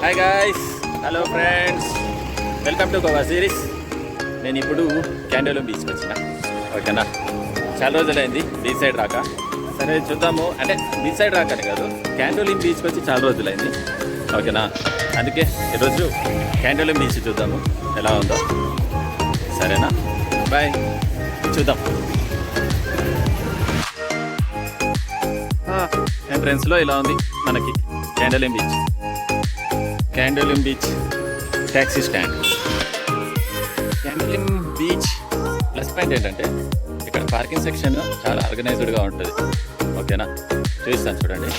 Hi guys, hello friends, welcome to Goa series. నేను ఇప్పుడు క్యాండోలిం బీచ్కి వచ్చిన. ఓకేనా, చాలా రోజులైంది బీచ్ సైడ్ రాక. సరే చూద్దాము, అంటే బీచ్ సైడ్ రాకనే కాదు, క్యాండోలిం బీచ్కి వచ్చి చాలా రోజులైంది. ఓకేనా, అందుకే ఈరోజు క్యాండోలిం బీచ్ చూద్దాము ఎలా ఉందో. సరేనా, బాయ్, చూద్దాం. ఎంట్రన్స్లో ఇలా ఉంది మనకి Candolim beach. Candolim beach taxi stand. Candolim beach plus point ఏంటంటే ఇక్కడ పార్కింగ్ సెక్షన్ చాలా ఆర్గనైజ్డ్గా ఉంటుంది. ఓకేనా, చూపిస్తాను చూడండి.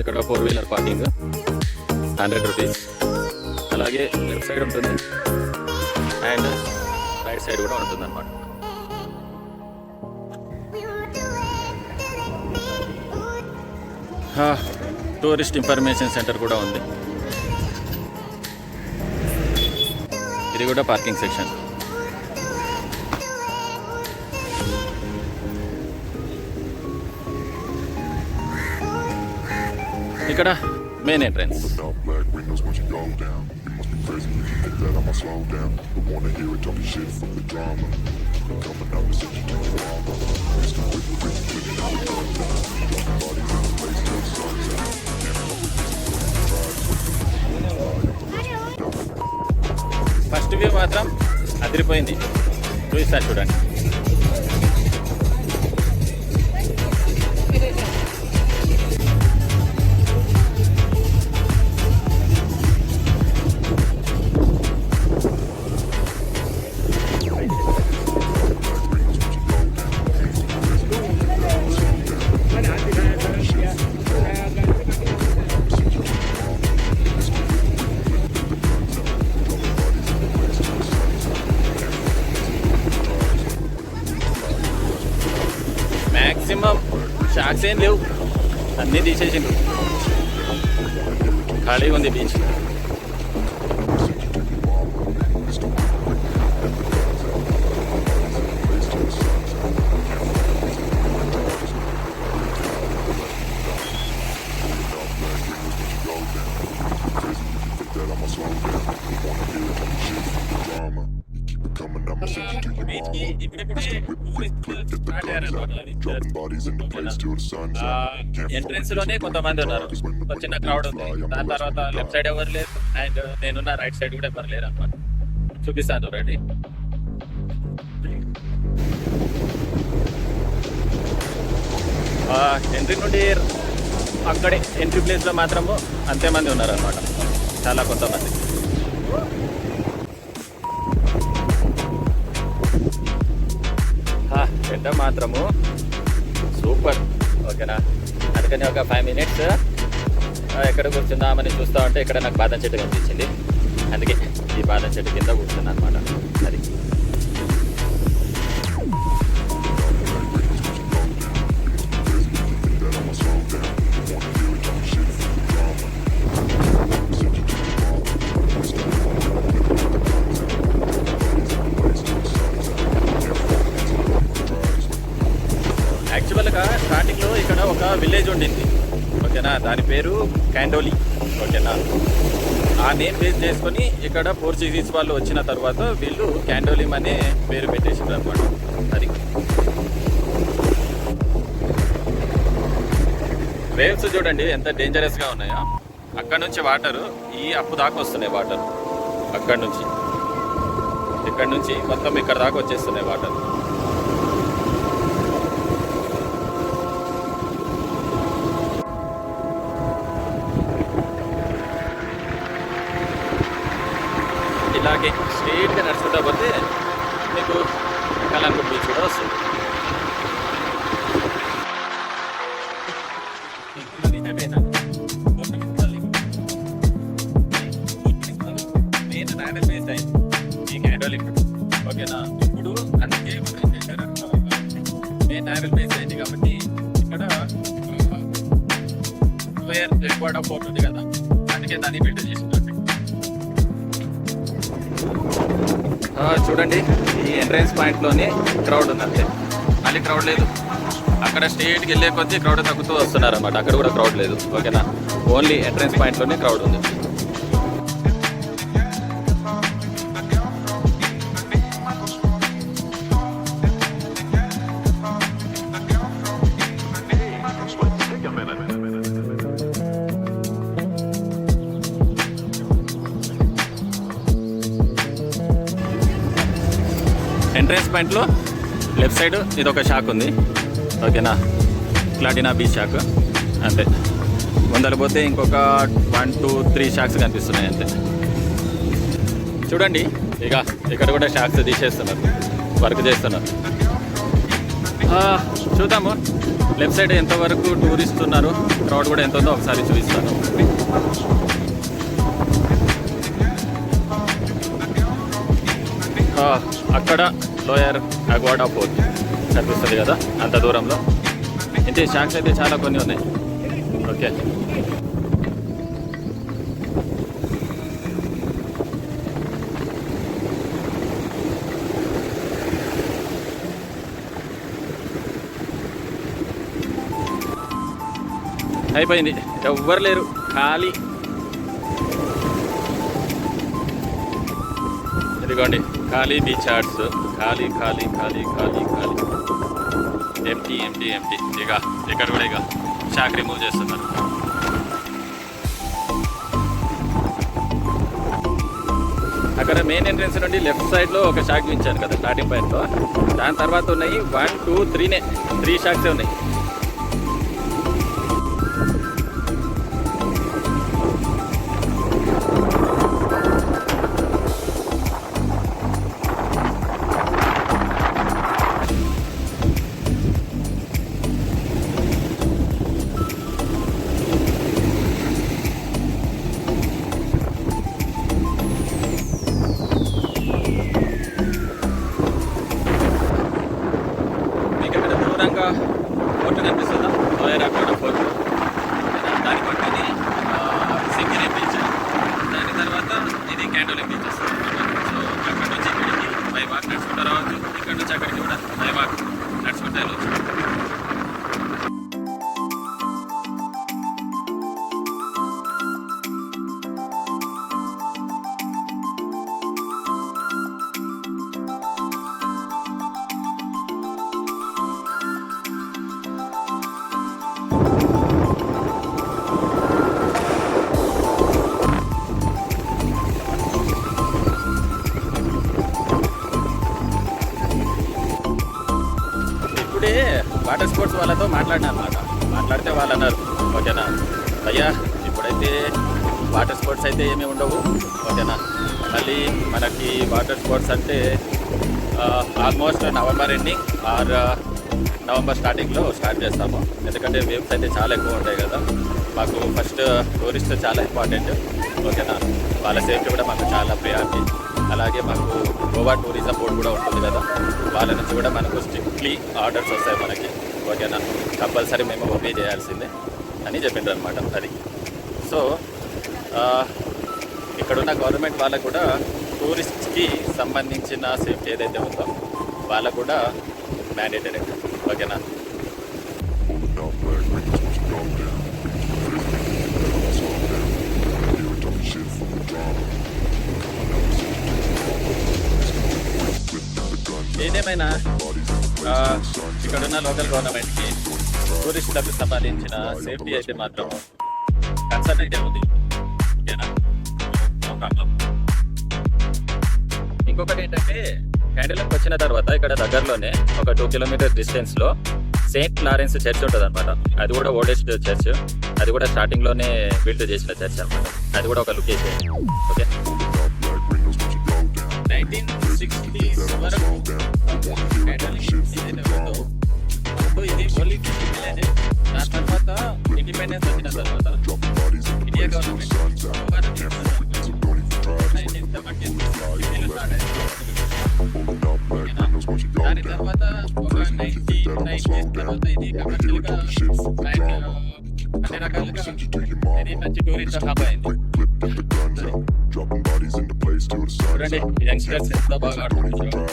ఇక్కడ 4 వీలర్ పార్కింగ్ 100 రూపీస్. అలాగే లెఫ్ట్ సైడ్ ఉంటుంది అండ్ రైట్ సైడ్ కూడా ఉంటుంది అన్నమాట. టూరిస్ట్ ఇన్ఫర్మేషన్ సెంటర్ కూడా ఉంది. ఇది కూడా పార్కింగ్ సెక్షన్. ఇక్కడ మెయిన్ ఎంట్రన్స్. ఫస్ట్ వ్యూ మాత్రం అదిరిపోయింది, చూపిస్తాను చూడండి. మ్యాక్సిమం షాక్స్ ఏం లేవు, అన్నీ తీసేసిండ్రు. ఖాళీగా ఉంది బీచ్. ఎంట్రన్స్ లోనే కొంతమంది ఉన్నారు, చిన్న క్రౌడ్ ఉంది. దాని తర్వాత లెఫ్ట్ సైడ్ ఎవరు లేరు అండ్ నేనున్న రైట్ సైడ్ కూడా ఎవరు లేరు అన్నమాట. చూపిస్తాను చూడండి. ఎంట్రీ నుండి అక్కడే ఎంట్రీ ప్లేస్ లో మాత్రము అంతే మంది ఉన్నారు అన్నమాట, చాలా కొంతమంది. ఎండ మాత్రము సూపర్. ఓకేనా, అందుకని ఒక 5 మినిట్స్ ఎక్కడ కూర్చుందామని చూస్తూ ఉంటే ఇక్కడ నాకు బాదం చెట్టు కనిపించింది. అందుకే ఈ బాదం చెట్టు కింద కూర్చున్నాను అనమాట. అది యాక్చువల్గా స్టార్టింగ్లో ఇక్కడ ఒక విలేజ్ ఉండింది. ఓకేనా, దాని పేరు క్యాండోలి. ఓకేనా, ఆ నేమ్ బేస్ చేసుకొని ఇక్కడ పోర్చుగీస్ వాళ్ళు వచ్చిన తర్వాత వీళ్ళు క్యాండోలిం అనే పేరు పెట్టేసిండ్రు అనమాట. అది వేవ్స్ చూడండి ఎంత డేంజరస్గా ఉన్నాయో. అక్కడ నుంచి వాటరు ఈ అప్పు దాకా వస్తున్నాయి. వాటర్ అక్కడ నుంచి ఇక్కడ నుంచి మొత్తం ఇక్కడ దాకా వచ్చేస్తున్నాయి వాటర్. ఇలాగే స్ట్రైట్గా నడుచుకుంటా పోతే మీకు కలంగూట్ బీచ్ కూడా వస్తుంది. మెయిన్ నావెల్ బేస్ అయింది ఈ క్యాండోలిం. ఓకేనా, ఇప్పుడు అందుకే ఏం చేశారు, మెయిన్ నావెల్ బేస్ అయింది కాబట్టి ఇక్కడ హెడ్ క్వార్టర్ పోర్ట్ ఉంది కదా, అందుకే దాన్ని బిల్డ్ చేసినారు. చూడండి, ఈ ఎంట్రన్స్ పాయింట్లోనే క్రౌడ్ ఉంది అంతే. మళ్ళీ మళ్ళీ క్రౌడ్ లేదు. అక్కడ స్టేట్కి వెళ్ళే కొద్దీ క్రౌడ్ తగ్గుతూ వస్తున్నారు అనమాట. అక్కడ కూడా క్రౌడ్ లేదు. ఓకేనా, ఓన్లీ ఎంట్రన్స్ పాయింట్లోనే క్రౌడ్ ఉంది. ఎంట్రన్స్ పాయింట్లో లెఫ్ట్ సైడ్ ఇది ఒక షాక్ ఉంది. ఓకేనా, ప్లాటినా బీచ్ షాక్ అంతే. ముందర పోతే ఇంకొక 1, 2, 3 షాక్స్ కనిపిస్తున్నాయి అంతే. చూడండి, ఇక ఇక్కడ కూడా షాక్స్ తీసేస్తున్నారు, వర్క్ చేస్తున్నారు. చూద్దాము లెఫ్ట్ సైడ్ ఎంతవరకు టూరిస్ట్ ఉన్నారు, క్రౌడ్ కూడా ఎంత ఉందో ఒకసారి చూపిస్తాను. అక్కడ లోయర్ అగ్వాడా ఫోర్ట్ కనిపిస్తుంది కదా అంత దూరంలో. ఇంతే, షాక్స్ అయితే చాలా కొన్ని ఉన్నాయి. ఓకే, అయిపోయింది, ఎవ్వరు లేరు, ఖాళీ. ఇదిగోండి ఖాళీ బీచ్ యార్డ్స్, ఖాళీ ఖాళీ ఖాళీ ఖాళీ ఖాళీ, ఎంటీ ఎంటీ ఎంటీ. ఇక ఇక్కడ కూడా ఇక షాక్ రిమూవ్ చేస్తున్నారు. అక్కడ మెయిన్ ఎంట్రన్స్ నుండి లెఫ్ట్ సైడ్లో ఒక షాక్ ఇచ్చాను కదా స్టార్టింగ్ పాయింట్లో. దాని తర్వాత ఉన్నాయి 1, 2, 3 షాక్సే ఉన్నాయి. ఫోర్ట్ కనిపిస్తుందా, లోయర్ అగ్వాడా ఫోర్ట్. దాని పక్కనే సింగరేం బీచ్, దాని తర్వాత ఇది క్యాండోలిం బీచ్ వస్తుంది. సో అక్కడ నుంచి ఇక్కడికి బై వాక్ నడుచుకుంటూ రావచ్చు, ఇక్కడ నుంచి అక్కడికి కూడా బై వాక్ నడుచుకుంటూ వెళ్ళవచ్చు. ఇప్పుడే వాటర్ స్పోర్ట్స్ వాళ్ళతో మాట్లాడినా అనమాట. మాట్లాడితే వాళ్ళు అన్నారు, ఓకేనా అయ్యా ఇప్పుడైతే వాటర్ స్పోర్ట్స్ అయితే ఏమీ ఉండవు, ఓకేనా. మళ్ళీ మనకి వాటర్ స్పోర్ట్స్ అంటే almost November ending or November స్టార్టింగ్లో స్టార్ట్ చేస్తాము. ఎందుకంటే వేవ్స్ అయితే చాలా ఎక్కువ ఉంటాయి కదా. మాకు ఫస్ట్ టూరిస్ట్ చాలా ఇంపార్టెంట్, ఓకేనా. వాళ్ళ సేఫ్టీ కూడా మాకు చాలా ప్రియారిటీ. అలాగే మాకు గోవా టూరిజం బోర్డు కూడా ఉంటుంది కదా, వాళ్ళ నుంచి కూడా మనకు స్ట్రిక్ట్లీ ఆర్డర్స్ వస్తాయి మనకి, ఓకేనా. కంపల్సరీ మేము ఒబే చేయాల్సిందే అని చెప్పిండ్రు అనమాట. అది సో ఇక్కడున్న గవర్నమెంట్ వాళ్ళకు కూడా టూరిస్ట్కి సంబంధించిన సేఫ్టీ ఏదైతే ఉందో వాళ్ళకు కూడా మ్యాండేటరీ, ఓకేనా. ఏదేమైనా ఇక్కడున్న లోకల్ గవర్నమెంట్కి టూరిస్టులకు సంబంధించిన సేఫ్టీ అయితే మాత్రం కన్సర్న్ అయితే ఉంది, ఓకేనా. No problem. ఇంకొకటి ఏంటంటే క్యాండిల్కి వచ్చిన తర్వాత ఇక్కడ దగ్గరలోనే ఒక 2 కిలోమీటర్ డిస్టెన్స్లో సెయింట్ లారెన్స్ చర్చ్ ఉంటుంది అనమాట. అది కూడా ఓల్డెస్ట్ చర్చ్, అది కూడా స్టార్టింగ్లోనే బిల్డ్ చేసిన చర్చ్ అనమాట. అది కూడా ఒక లొకేషన్, ఓకే. 1960s వరకు ఇది ఓన్లీ విలేజ్. దాని తర్వాత ఇండిపెండెన్స్ వచ్చిన తర్వాత ఇండియా గవర్నమెంట్ దాని తర్వాత ఒక 1990s తర్వాత ఇది కమర్షియల్గా అన్ని రకాలుగా ఇది మంచి టూరిజం హబ్ అయింది. చూడండి యంగ్స్టర్స్ ఎంత బాగా ఆడుతున్నారు.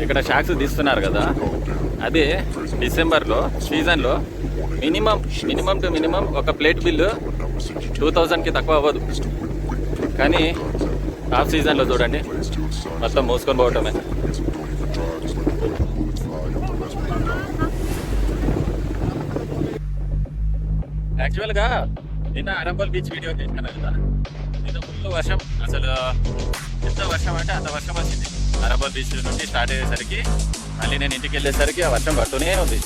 ఇక్కడ షాక్స్ తీస్తున్నారు కదా, అదే డిసెంబర్లో సీజన్లో మినిమం టు మినిమం ఒక ప్లేట్ బిల్లు 2000కి తక్కువ అవ్వదు. కానీ ఆఫ్ సీజన్లో చూడండి మొత్తం మోసుకొని పోవటమే. యాక్చువల్గా నిన్న అరంబల్ బీచ్ వీడియో చేశాను కదా, నిన్న ఫుల్ వర్షం, అసలు ఎంత వర్షం అంటే అంత వర్షం వచ్చింది. అరంబల్ బీచ్ నుండి స్టార్ట్ అయ్యేసరికి మళ్ళీ నేను ఇంటికి వెళ్ళేసరికి ఆ వర్షం పడుతూనే ఉంది.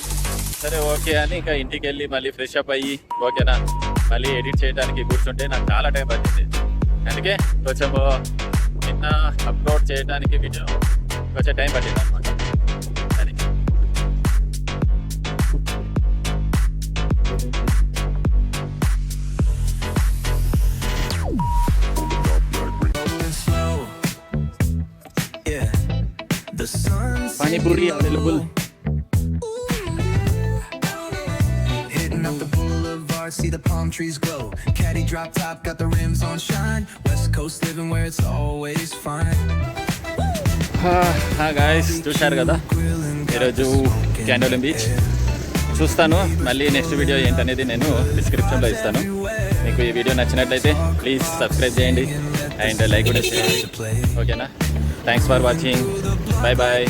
సరే ఓకే అని ఇంకా ఇంటికి వెళ్ళి మళ్ళీ ఫ్రెష్ అప్ అయ్యి ఓకేనా మళ్ళీ ఎడిట్ చేయడానికి కూర్చుంటే నాకు చాలా టైం పట్టింది. అందుకే కొంచెం నిన్న అప్లోడ్ చేయడానికి వీడియో కొంచెం టైం పట్టింది అనమాట. అది panipuri available. Hitting up the boulevard, see the palm trees glow. Caddy drop top, got the rims on shine. West Coast living where it's always fine. Guys చూశారు కదా ఈరోజు క్యాండోలిం బీచ్. చూస్తాను మళ్ళీ నెక్స్ట్ వీడియో ఏంటనేది నేను డిస్క్రిప్షన్లో ఇస్తాను. మీకు ఈ వీడియో నచ్చినట్లయితే ప్లీజ్ సబ్స్క్రైబ్ చేయండి అండ్ లైక్ కూడా చేయండి. ఓకేనా? Thanks for watching. Bye bye.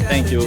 Thank you.